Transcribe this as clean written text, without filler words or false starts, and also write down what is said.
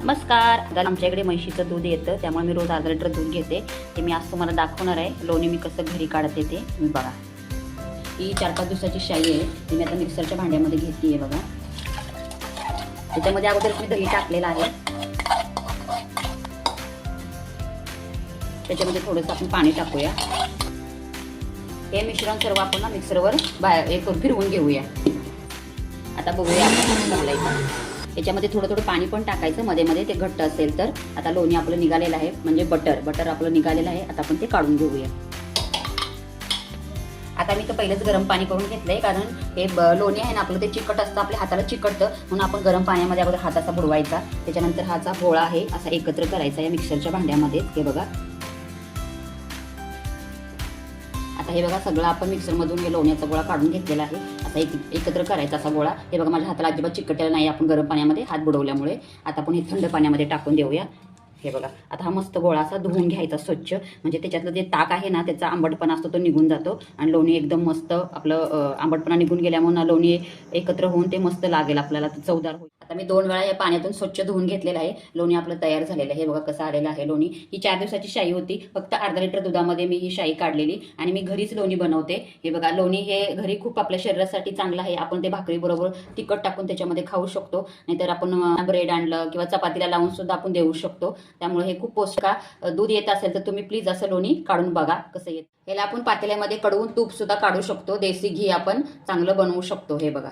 नमस्कार. आता आमच्याकडे म्हशीचं दूध येतं, त्यामुळे मी रोज अर्धा लिटर दूध घेते. ते मी आज तुम्हाला दाखवणार आहे लोणी मी कसं घरी काढते ते. तुम्ही बघा, ही 4-5 दिवसाची शाई आहे. ती मी आता मिक्सरच्या भांड्यामध्ये घेतली आहे बघा. त्याच्यामध्ये अगोदर मी दही टाकलेलं आहे. त्याच्यामध्ये थोडंसं आपण पाणी टाकूया. हे मिश्रण सर्व आपण ना मिक्सरवर फिरवून घेऊया. आता बघूया आपण घालायचं. याच्यामध्ये थोडं थोडं पाणी पण टाकायचं मध्ये मध्ये, ते घट्ट असेल तर. आता लोणी आपलं निघालेलं आहे, म्हणजे बटर आपलं निघालेलं आहे. आता आपण ते काढून घेऊया. आता मी तर पहिलेच गरम पाणी करून घेतलंय, कारण हे लोणी आहे ना आपलं, ते चिकट असतं, आपल्या हाताला चिकटतं, म्हणून आपण गरम पाण्यामध्ये अगोदर हात असा बुडवायचा. त्याच्यानंतर हाचा गोळा आहे असा एकत्र करायचा या मिक्सरच्या भांड्यामध्ये. हे बघा, आता हे बघा सगळं आपण मिक्सरमधून हे लोण्याचा गोळा काढून घेतलेला आहे. असा एकत्र करायचा असा गोळा. हे बघा माझ्या हाताला अजिबात चिकटलेला नाही, आपण गरम पाण्यामध्ये हात बुडवल्यामुळे. आता आपण हे थंड पाण्यामध्ये टाकून देऊया. हे बघा, आता हा मस्त गोळा असा धुवून घ्यायचा स्वच्छ, म्हणजे त्याच्यातलं जे ताक आहे ना त्याचा आंबटपणा असतो तो निघून जातो आणि लोणी एकदम मस्त आपलं आंबटपणा निघून गेल्यामुळे लोणी एकत्र होऊन ते मस्त लागेल आपल्याला, चवदार होईल. आता मी 2 वेळा या पाण्यातून स्वच्छ धुवून घेतलेलं आहे. लोणी आपलं तयार झालेलं आहे. हे बघा कसं आलेलं आहे लोणी. ही 4 दिवसाची शाई होती. फक्त अर्धा लिटर दुधामध्ये मी ही शाई काढलेली आणि मी घरीच लोणी बनवते. हे बघा, लोणी हे घरी खूप आपल्या शरीरासाठी चांगलं आहे. आपण ते भाकरी बरोबर तिखट टाकून त्याच्यामध्ये खाऊ शकतो, नाहीतर आपण ब्रेड आणलं किंवा चपातीला लावून सुद्धा आपण देऊ शकतो. त्यामुळे हे खूप पौष्टिक दूध येत असेल तर तुम्ही प्लीज असं लोणी काढून बघा कसं येत. याला आपण पातेल्यामध्ये कडवून तूप सुद्धा काढू शकतो. देशी घी आपण चांगलं बनवू शकतो. हे बघा.